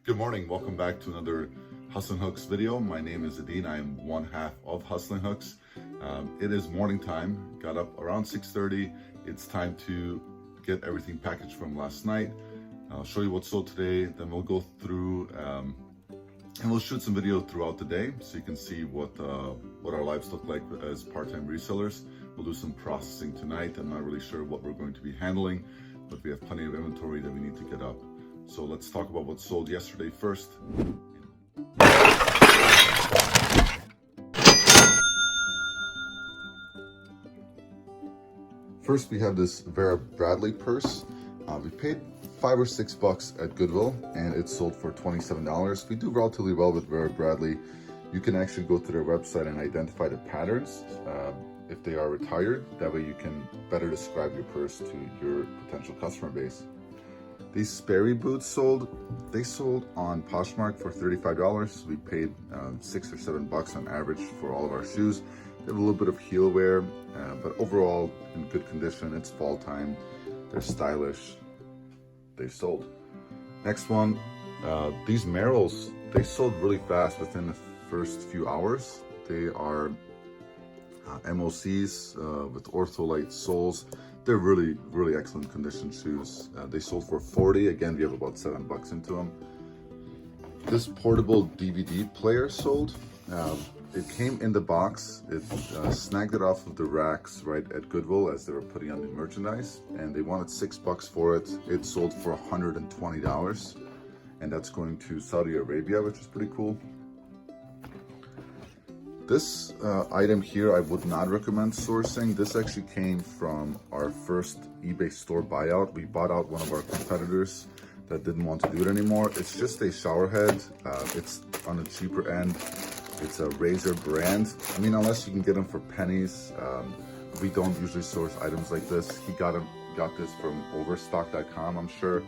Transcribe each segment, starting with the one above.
Good morning, welcome back to another Hustlin' Hooks video. My name is Adine, I am one half of Hustlin' Hooks. It is morning time, got up around 6:30. It's time to get everything packaged from last night. I'll show you what's sold today, then we'll go through and we'll shoot some video throughout the day so you can see what our lives look like as part-time resellers. We'll do some processing tonight. I'm not really sure what we're going to be handling, but we have plenty of inventory that we need to get up. So let's talk about what sold yesterday first. First, we have this Vera Bradley purse. We paid $5 or $6 at Goodwill, and it sold for $27. We do relatively well with Vera Bradley. You can actually go to their website and identify the patterns if they are retired. That way you can better describe your purse to your potential customer base. These Sperry boots sold. They sold on Poshmark for $35. We paid $6 or $7 on average for all of our shoes. They have a little bit of heel wear, but overall in good condition. It's fall time. They're stylish. They sold. Next one, these Merrells, they sold really fast within the first few hours. They are MOCs with ortholite soles. They're really, really excellent condition shoes. They sold for $40. Again, we have about $7 into them. This portable DVD player sold. It came in the box. It snagged it off of the racks right at Goodwill as they were putting on the merchandise, and they wanted $6 for it. It sold for $120, and that's going to Saudi Arabia, which is pretty cool. This item here I would not recommend sourcing. This actually came from our first eBay store buyout. We bought out one of our competitors that didn't want to do it anymore. It's just a shower head. It's on the cheaper end. It's a Razor brand. I mean, unless you can get them for pennies, we don't usually source items like this. He got this from overstock.com, I'm sure.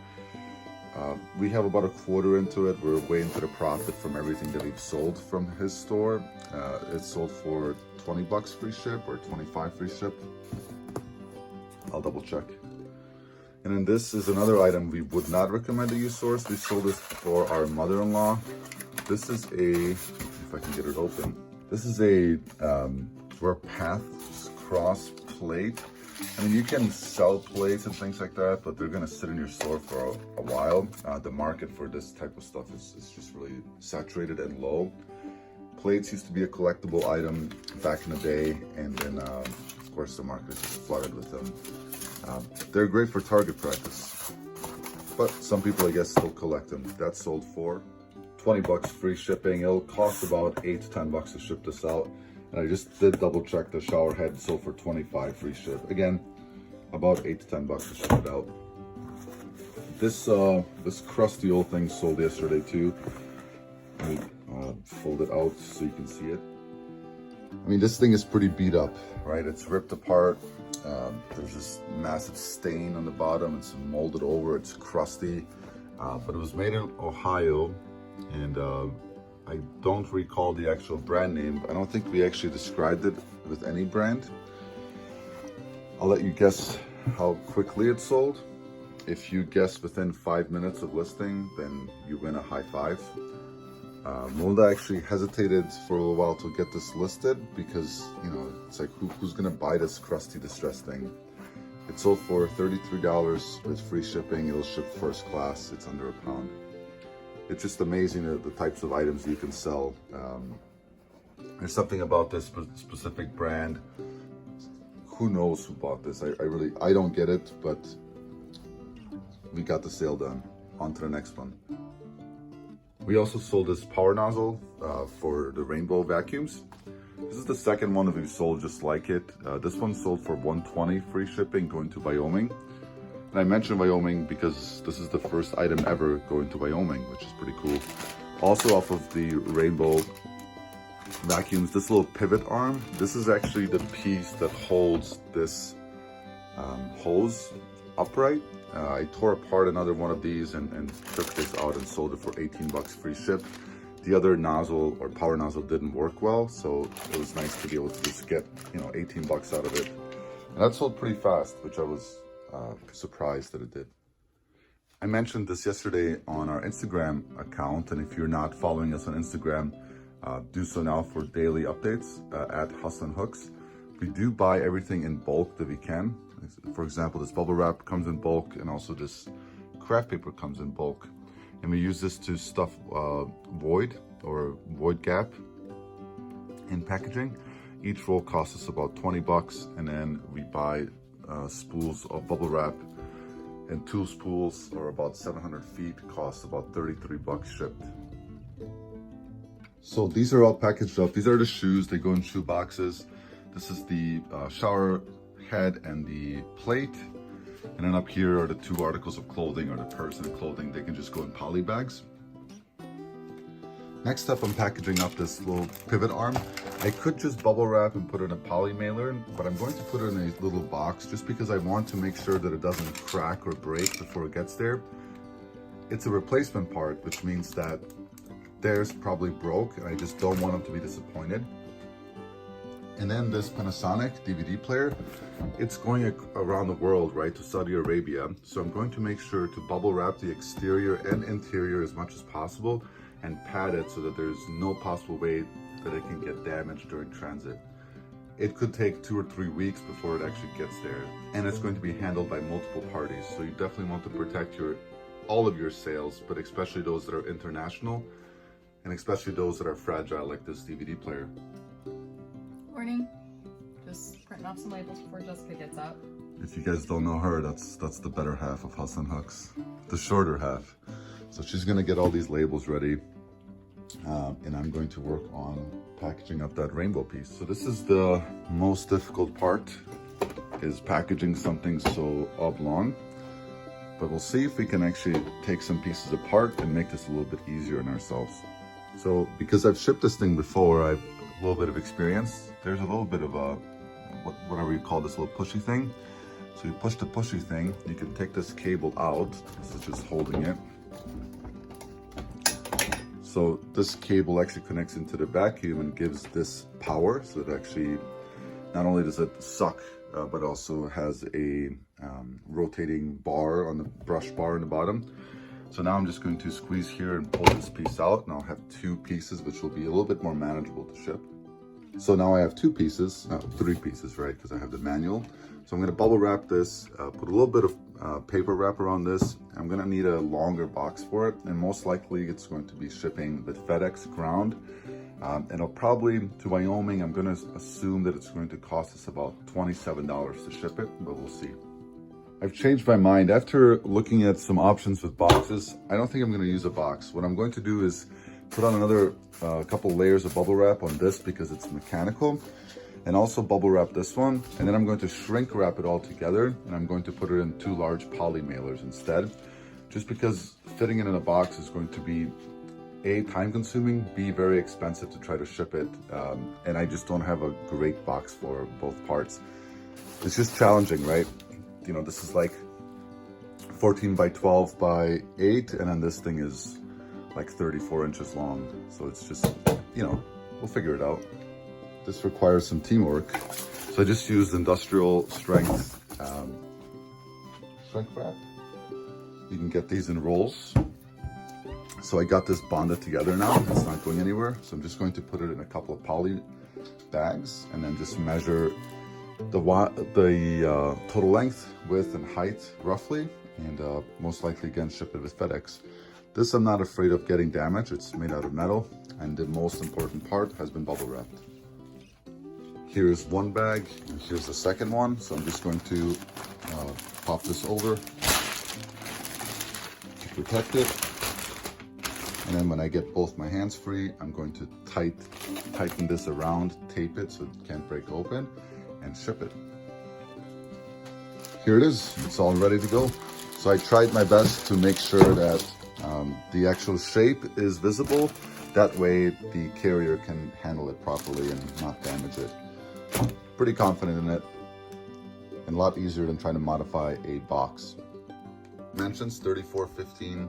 We have about a quarter into it. We're way into the profit from everything that we've sold from his store. It sold for $20 free ship or $25 free ship. I'll double check. And then this is another item we would not recommend that you source. We sold this for our mother-in-law. This is a, if I can get it open. This is a Path cross plate. I mean, you can sell plates and things like that, but they're gonna sit in your store for a while. The market for this type of stuff is just really saturated and low. Plates used to be a collectible item back in the day, and then of course the market is just flooded with them. They're great for target practice, but some people, I guess, still collect them. That sold for $20 free shipping. It'll cost about $8 to $10 to ship this out. And I just did double check the shower head, sold for $25 free ship. Again, about $8 to $10 to ship it out. This crusty old thing sold yesterday too. Let me fold it out so you can see it. I mean, this thing is pretty beat up, right? It's ripped apart. There's this massive stain on the bottom. It's molded over. It's crusty, but it was made in Ohio, and I don't recall the actual brand name. I don't think we actually described it with any brand. I'll let you guess how quickly it sold. If you guess within 5 minutes of listing, then you win a high five. Molda actually hesitated for a little while to get this listed because, you know, it's like, who's gonna buy this crusty, distressed thing? It sold for $33 with free shipping. It'll ship first class. It's under a pound. It's just amazing the types of items you can sell. There's something about this specific brand. Who knows who bought this? I don't get it, but we got the sale done. On to the next one. We also sold this power nozzle for the rainbow vacuums. This is the second one that we've sold just like it. This one sold for $120 free shipping going to Wyoming. And I mentioned Wyoming because this is the first item ever going to Wyoming, which is pretty cool. Also off of the rainbow vacuums, this little pivot arm, this is actually the piece that holds this hose upright. I tore apart another one of these and took this out and sold it for $18 free ship. The other nozzle or power nozzle didn't work well, so it was nice to be able to just get, you know, $18 out of it. And that sold pretty fast, which I was surprised that it did. I mentioned this yesterday on our Instagram account, and if you're not following us on Instagram, do so now for daily updates at Hustle and Hooks. We do buy everything in bulk that we can. For example, this bubble wrap comes in bulk, and also this craft paper comes in bulk. And we use this to stuff void gap in packaging. Each roll costs us about 20 bucks, and then we buy spools of bubble wrap, and 2 spools, or about 700 feet, cost about 33 bucks shipped. So these are all packaged up. These are the shoes. They go in shoe boxes. This is the shower head and the plate. And then up here are the 2 articles of clothing, or the purse and clothing. They can just go in poly bags. Next up, I'm packaging up this little pivot arm. I could just bubble wrap and put it in a poly mailer, but I'm going to put it in a little box just because I want to make sure that it doesn't crack or break before it gets there. It's a replacement part, which means that theirs probably broke, and I just don't want them to be disappointed. And then this Panasonic DVD player, it's going around the world, right, to Saudi Arabia. So I'm going to make sure to bubble wrap the exterior and interior as much as possible and pad it so that there's no possible way that it can get damaged during transit. It could take 2 or 3 weeks before it actually gets there. And it's going to be handled by multiple parties. So you definitely want to protect all of your sales, but especially those that are international, and especially those that are fragile, like this DVD player. Morning. Just printing off some labels before Jessica gets up. If you guys don't know her, that's the better half of Hustle and Hooks, the shorter half. So she's gonna get all these labels ready, and I'm going to work on packaging up that rainbow piece. So this is the most difficult part, is packaging something so oblong. But we'll see if we can actually take some pieces apart and make this a little bit easier on ourselves. So because I've shipped this thing before, I've a little bit of experience. There's a little bit of a, whatever you call this little pushy thing. So you push the pushy thing, you can take this cable out. This is just holding it. So this cable actually connects into the vacuum and gives this power. So it actually, not only does it suck, but also has a rotating bar on the brush bar in the bottom. So now I'm just going to squeeze here and pull this piece out, and I'll have 2 pieces, which will be a little bit more manageable to ship. So now I have 2 pieces, 3 pieces, right? Because I have the manual. So I'm gonna bubble wrap this, put a little bit of paper wrap around this. I'm gonna need a longer box for it, and most likely it's going to be shipping with FedEx ground. And I'll probably, to Wyoming, I'm gonna assume that it's going to cost us about $27 to ship it, but we'll see. I've changed my mind. After looking at some options with boxes, I don't think I'm gonna use a box. What I'm going to do is put on another couple layers of bubble wrap on this because it's mechanical, and also bubble wrap this one. And then I'm going to shrink wrap it all together, and I'm going to put it in 2 large poly mailers instead, just because fitting it in a box is going to be A, time consuming, B, very expensive to try to ship it. And I just don't have a great box for both parts. It's just challenging, right? You know, this is like 14 by 12 by 8, and then this thing is like 34 inches long. So it's just, you know, we'll figure it out. This requires some teamwork. So I just used industrial strength shrink wrap. You can get these in rolls. So I got this bonded together now. It's not going anywhere. So I'm just going to put it in a couple of poly bags and then just measure the total length, width, and height roughly, and most likely again ship it with FedEx. This I'm not afraid of getting damaged. It's made out of metal, and the most important part has been bubble wrapped. Here's one bag, and here's the second one. So I'm just going to pop this over to protect it. And then when I get both my hands free, I'm going to tighten this around, tape it so it can't break open, and ship it. Here it is, it's all ready to go. So I tried my best to make sure that the actual shape is visible. That way the carrier can handle it properly and not damage it. Pretty confident in it, and a lot easier than trying to modify a box. Dimensions 3415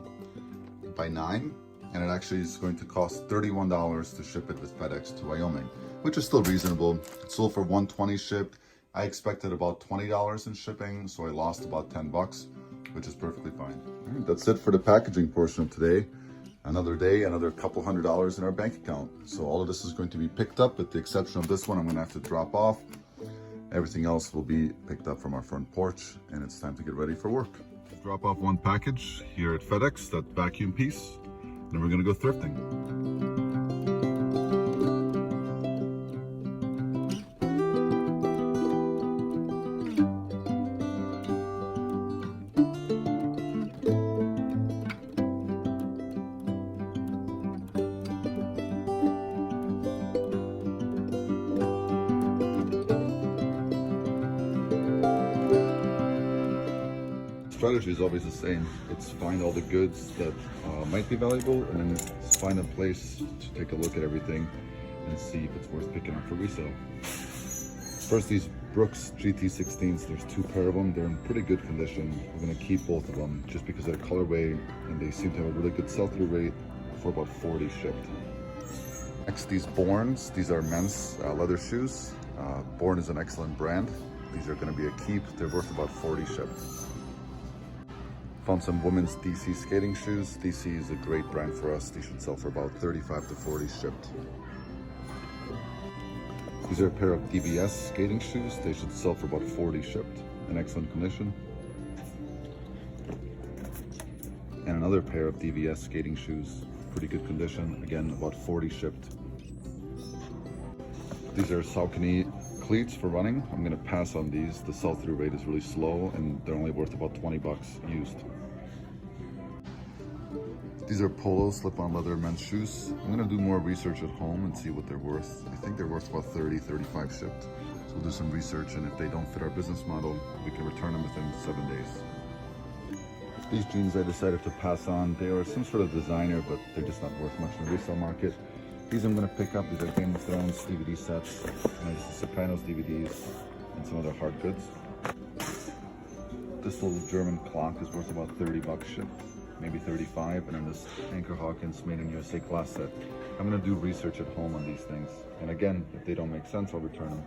by 9, and it actually is going to cost $31 to ship it with FedEx to Wyoming, which is still reasonable. It sold for $120 shipped. I expected about $20 in shipping, so I lost about 10 bucks, which is perfectly fine. All right, that's it for the packaging portion of today. Another day, another couple $100 in our bank account. So all of this is going to be picked up, with the exception of this one I'm going to have to drop off. Everything else will be picked up from our front porch, and it's time to get ready for work. Drop off one package here at FedEx, that vacuum piece, and we're going to go thrifting. Strategy is always the same. It's find all the goods that might be valuable, and then find a place to take a look at everything and see if it's worth picking up for resale. First, these Brooks GT16s, there's 2 pair of them. They're in pretty good condition. We're going to keep both of them just because of the colorway, and they seem to have a really good sell-through rate for about 40 shipped. Next, these Borns. These are men's leather shoes. Born is an excellent brand. These are going to be a keep. They're worth about 40 shipped. Found some women's DC skating shoes. DC is a great brand for us. These should sell for about 35 to 40 shipped. These are a pair of DBS skating shoes. They should sell for about 40 shipped. In excellent condition. And another pair of DBS skating shoes. Pretty good condition. Again, about 40 shipped. These are Saucony cleats for running. I'm going to pass on these. The sell-through rate is really slow, and they're only worth about 20 bucks used. These are Polo slip-on leather men's shoes. I'm going to do more research at home and see what they're worth. I think they're worth about 30, 35 shipped. So we'll do some research, and if they don't fit our business model, we can return them within 7 days. These jeans I decided to pass on. They are some sort of designer, but they're just not worth much in the resale market. These I'm going to pick up. These are Game of Thrones DVD sets, and this is Sopranos DVDs, and some other hard goods. This little German clock is worth about 30 bucks shipped, maybe 35, and then this Anchor Hawkins Made in USA class set. I'm going to do research at home on these things, and again, if they don't make sense, I'll return them.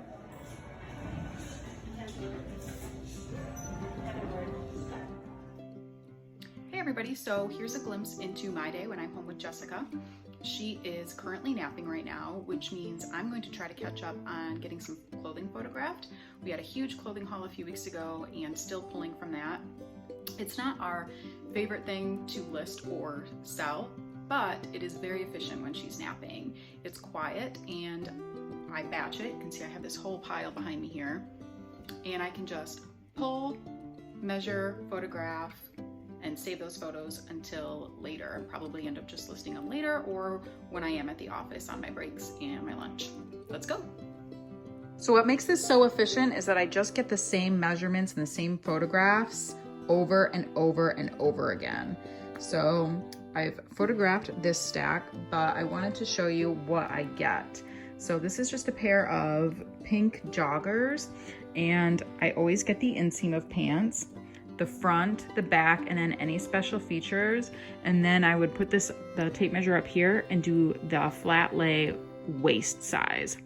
Hey everybody, so here's a glimpse into my day when I'm home with Jessica. She is currently napping right now, which means I'm going to try to catch up on getting some clothing photographed. We had a huge clothing haul a few weeks ago and still pulling from that. It's not our favorite thing to list or sell, but it is very efficient when she's napping. It's quiet and I batch it. You can see I have this whole pile behind me here, and I can just pull, measure, photograph, and save those photos until later. I'll probably end up just listing them later or when I am at the office on my breaks and my lunch. Let's go. So what makes this so efficient is that I just get the same measurements and the same photographs over and over and over again. So I've photographed this stack, but I wanted to show you what I get. So this is just a pair of pink joggers, and I always get the inseam of pants, the front, the back, and then any special features. And then I would put the tape measure up here and do the flat lay waist size.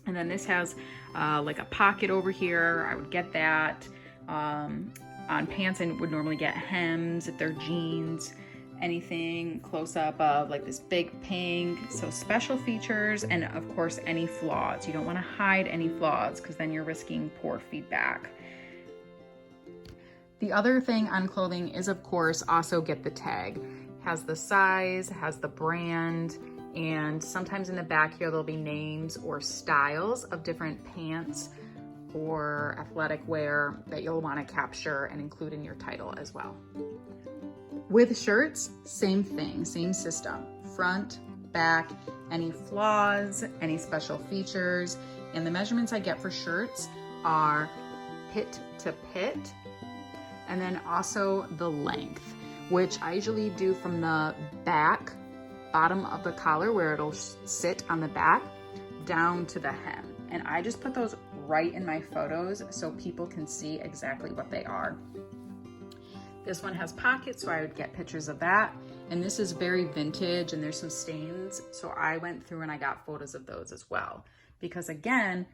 And then this has like a pocket over here. I would get that. On pants, I would normally get hems if they're jeans, anything close up of like this big pink. So special features, and of course any flaws. You don't want to hide any flaws because then you're risking poor feedback. The other thing on clothing is, of course, also get the tag. Has the size, has the brand, and sometimes in the back here there'll be names or styles of different pants or athletic wear that you'll want to capture and include in your title as well. With shirts, same thing, same system. Front, back, any flaws, any special features, and the measurements I get for shirts are pit to pit, and then also the length, which I usually do from the back, bottom of the collar where it'll sit on the back, down to the hem. And I just put those right in my photos so people can see exactly what they are. This one has pockets, so I would get pictures of that. And this is very vintage and there's some stains. So I went through and I got photos of those as well. Because again,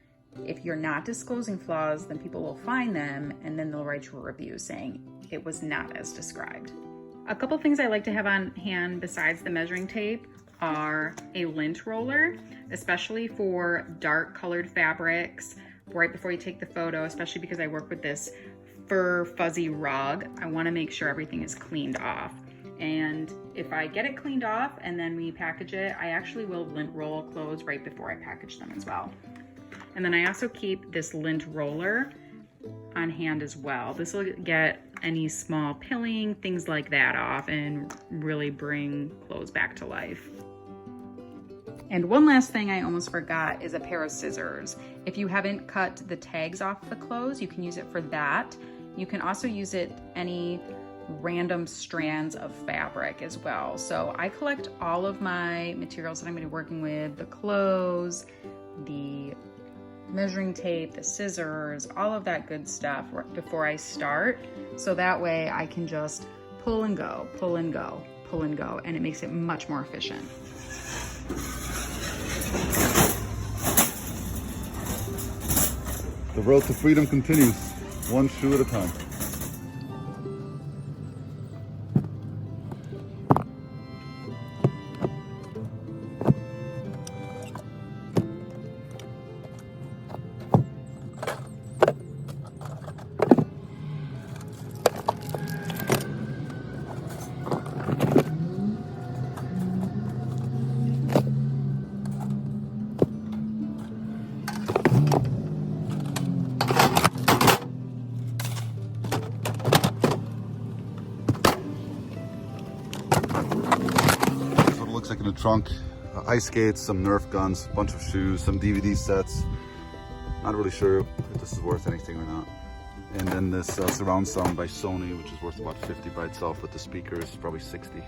If you're not disclosing flaws, then people will find them and then they'll write you a review saying it was not as described. A couple things I like to have on hand besides the measuring tape are a lint roller, especially for dark colored fabrics right before you take the photo, especially because I work with this fur fuzzy rug. I want to make sure everything is cleaned off. And if I get it cleaned off and then we package it, I actually will lint roll clothes right before I package them as well. And then I also keep this lint roller on hand as well. This will get any small pilling, things like that off and really bring clothes back to life. And one last thing I almost forgot is a pair of scissors. If you haven't cut the tags off the clothes, you can use it for that. You can also use it any random strands of fabric as well. So I collect all of my materials that I'm going to be working with, the clothes, the measuring tape, the scissors, all of that good stuff before I start. So that way I can just pull and go, pull and go, pull and go, and it makes it much more efficient. The road to freedom continues, one shoe at a time. Looks like in the trunk, ice skates, some Nerf guns, a bunch of shoes, some DVD sets. Not really sure if this is worth anything or not. And then this surround sound by Sony, which is worth about 50 by itself with the speakers, probably 60.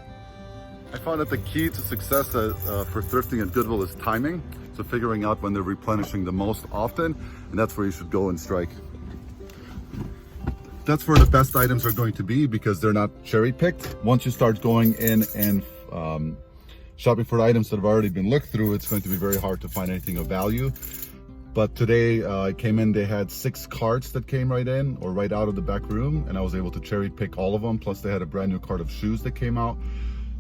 I found that the key to success for thrifting at Goodwill is timing. So figuring out when they're replenishing the most often, and that's where you should go and strike. That's where the best items are going to be because they're not cherry picked. Once you start going in and shopping for items that have already been looked through, it's going to be very hard to find anything of value. But today I came in, they had 6 carts that came right in or right out of the back room, and I was able to cherry pick all of them. Plus they had a brand new cart of shoes that came out.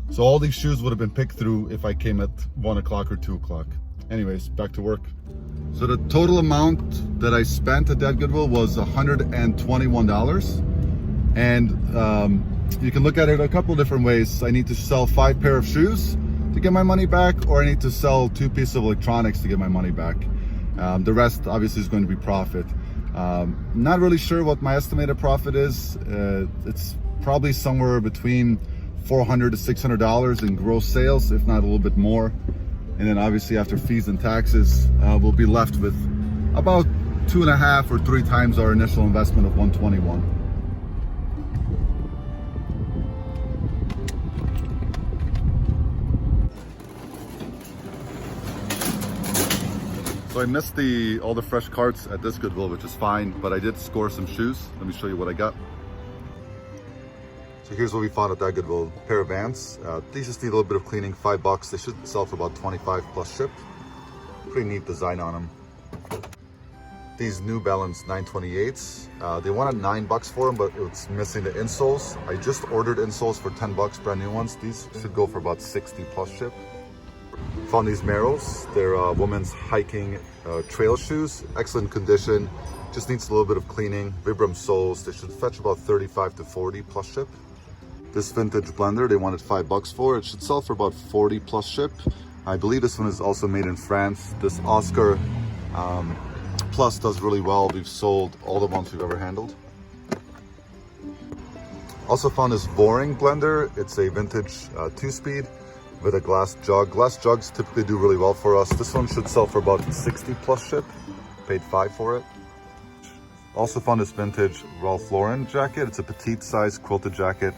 So all these shoes would have been picked through if I came at 1 o'clock or 2 o'clock. Anyways, back to work. So the total amount that I spent at that Goodwill was $121. And you can look at it a couple different ways. I need to sell 5 pair of shoes to get my money back, or I need to sell 2 pieces of electronics to get my money back. The rest obviously is going to be profit. Not really sure what my estimated profit is. It's probably somewhere between $400 to $600 in gross sales, if not a little bit more. And then obviously after fees and taxes, we'll be left with about 2.5 or 3 times our initial investment of $121. So I missed all the fresh carts at this Goodwill, which is fine, but I did score some shoes. Let me show you what I got. So here's what we found at that Goodwill. A pair of Vans. These just need a little bit of cleaning, $5. They should sell for about 25 plus ship. Pretty neat design on them. These New Balance 928s. They wanted $9 for them, but it's missing the insoles. I just ordered insoles for $10, brand new ones. These should go for about 60 plus ship. Found these Merrells. They're women's hiking trail shoes. Excellent condition. Just needs a little bit of cleaning. Vibram soles. They should fetch about 35 to 40 plus ship. This vintage blender, they wanted $5 for. It should sell for about 40 plus ship. I believe this one is also made in France. This Oscar Plus does really well. We've sold all the ones we've ever handled. Also found this Voring blender. It's a vintage 2-speed with a glass jug. Glass jugs typically do really well for us. This one should sell for about 60 plus ship. Paid $5 for it. Also found this vintage Ralph Lauren jacket. It's a petite size quilted jacket.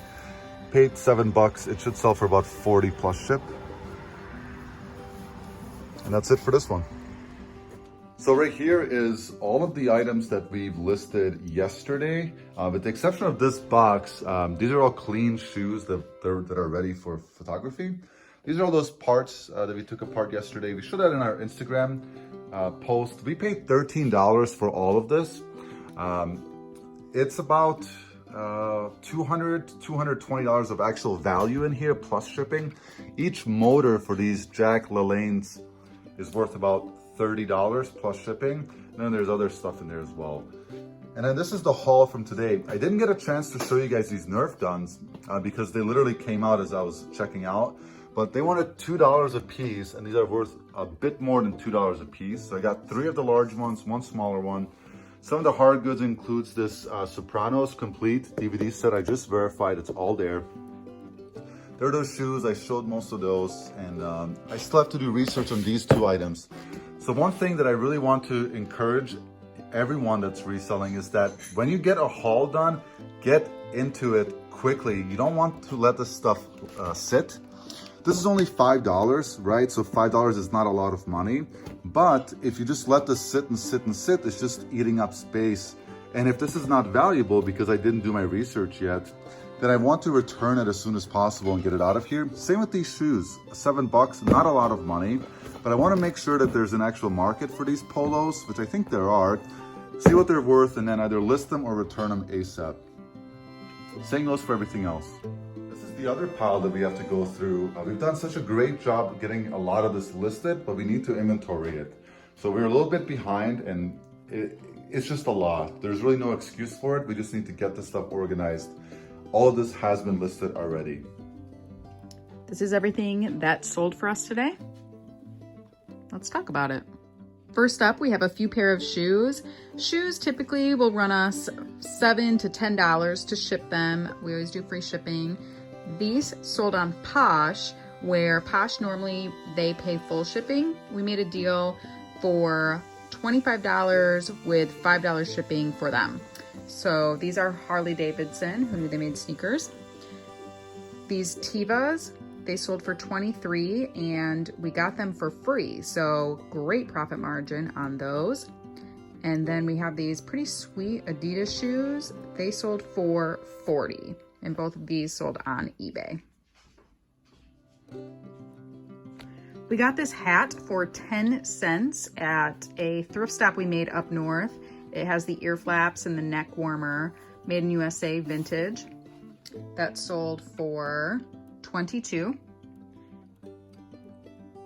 Paid $7. It should sell for about 40 plus ship. And that's it for this one. So right here is all of the items that we've listed yesterday. With the exception of this box, these are all clean shoes that are ready for photography. These are all those parts that we took apart yesterday. We showed that in our Instagram. post. We paid $13 for all of this. It's about $220 of actual value in here plus shipping. Each motor for these Jack LaLannes is worth about $30 plus shipping. And then there's other stuff in there as well. And then this is the haul from today. I didn't get a chance to show you guys these Nerf guns because they literally came out as I was checking out. But they wanted $2 a piece, and these are worth a bit more than $2 a piece. So I got 3 of the large ones, 1 smaller one. Some of the hard goods includes this Sopranos Complete DVD set. I just verified it's all there. There are those shoes, I showed most of those, and I still have to do research on these 2 items. So one thing that I really want to encourage everyone that's reselling is that when you get a haul done, get into it quickly. You don't want to let this stuff sit. This is only $5, right? So $5 is not a lot of money. But if you just let this sit and sit and sit, it's just eating up space. And if this is not valuable because I didn't do my research yet, then I want to return it as soon as possible and get it out of here. Same with these shoes, $7, not a lot of money, but I want to make sure that there's an actual market for these polos, which I think there are. See what they're worth and then either list them or return them ASAP. Same goes for everything else. This is the other pile that we have to go through. We've done such a great job getting a lot of this listed, but we need to inventory it. So we're a little bit behind and it's just a lot. There's really no excuse for it. We just need to get this stuff organized. All of this has been listed already. This is everything that sold for us today. Let's talk about it. First up, we have a few pair of shoes. Shoes typically will run us $7 to $10 to ship them. We always do free shipping. These sold on Posh, where Posh normally they pay full shipping. We made a deal for $25 with $5 shipping for them. So these are Harley Davidson, who they made sneakers. These Tevas, they sold for $23 and we got them for free. So great profit margin on those. And then we have these pretty sweet Adidas shoes. They sold for $40 and both of these sold on eBay. We got this hat for 10 cents at a thrift stop we made up north. It has the ear flaps and the neck warmer, made in USA vintage. That sold for $22.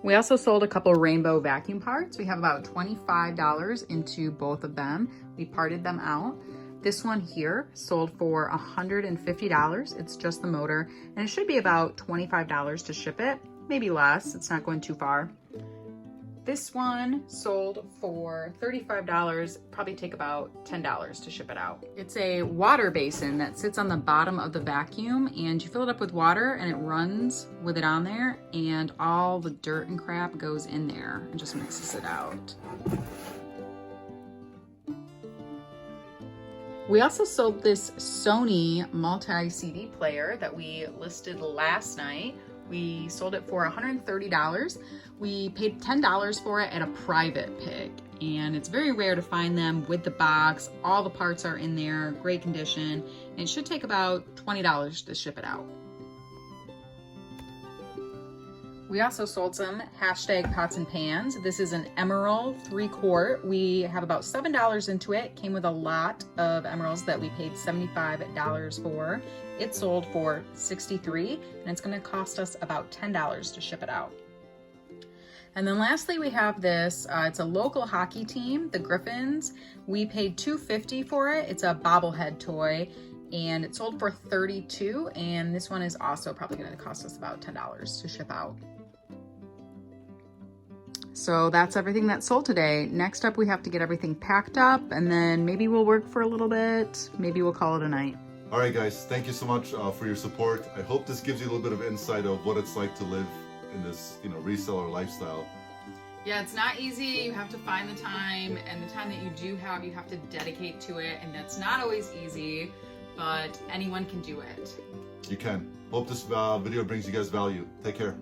We also sold a couple rainbow vacuum parts. We have about $25 into both of them. We parted them out. This one here sold for $150. It's just the motor, and it should be about $25 to ship it, maybe less. It's not going too far. This one sold for $35, probably take about $10 to ship it out. It's a water basin that sits on the bottom of the vacuum, and you fill it up with water and it runs with it on there, and all the dirt and crap goes in there and just mixes it out. We also sold this Sony multi-CD player that we listed last night. We sold it for $130. We paid $10 for it at a private pick, and it's very rare to find them with the box. All the parts are in there, great condition, and it should take about $20 to ship it out. We also sold some hashtag pots and pans. This is an emerald 3-quart. We have about $7 into it. Came with a lot of emeralds that we paid $75 for. It sold for $63, and it's gonna cost us about $10 to ship it out. And then lastly, we have this, it's a local hockey team, the Griffins. We paid $2.50 for it. It's a bobblehead toy, and it sold for $32, and this one is also probably gonna cost us about $10 to ship out. So that's everything that sold today. Next up, we have to get everything packed up, and then maybe we'll work for a little bit. Maybe we'll call it a night. All right, guys, thank you so much for your support. I hope this gives you a little bit of insight of what it's like to live in this, reseller lifestyle. Yeah, it's not easy. You have to find the time, and the time that you do have, you have to dedicate to it, and that's not always easy, but anyone can do it. You can. Hope this video brings you guys value. Take care.